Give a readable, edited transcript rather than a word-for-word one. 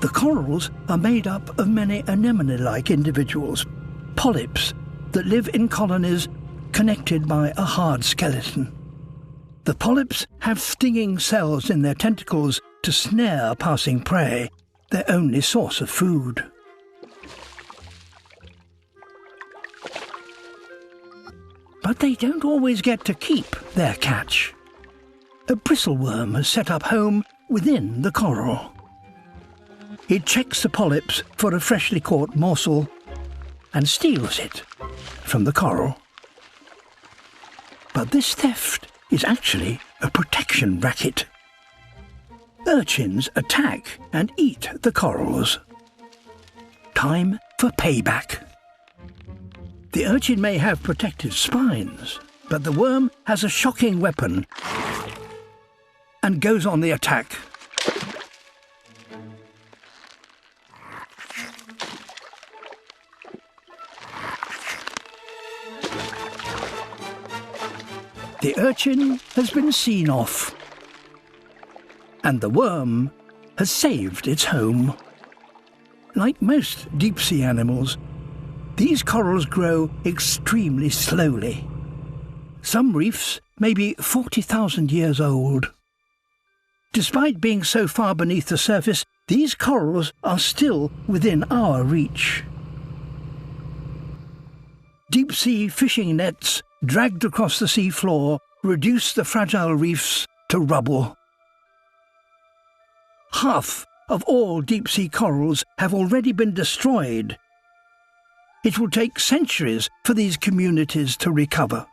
The corals are made up of many anemone-like individuals, polyps, that live in colonies connected by a hard skeleton. The polyps have stinging cells in their tentacles to snare passing prey, their only source of food. But they don't always get to keep their catch. A bristleworm has set up home within the coral. It checks the polyps for a freshly caught morsel and steals it from the coral. But this theft is actually a protection racket. Urchins attack and eat the corals. Time for payback. The urchin may have protective spines, but the worm has a shocking weapon and goes on the attack. The urchin has been seen off, and the worm has saved its home. Like most deep-sea animals, these corals grow extremely slowly. Some reefs may be 40,000 years old. Despite being so far beneath the surface, these corals are still within our reach. Deep-sea fishing nets dragged across the sea floor reduce the fragile reefs to rubble. Half of all deep-sea corals have already been destroyed. It will take centuries for these communities to recover.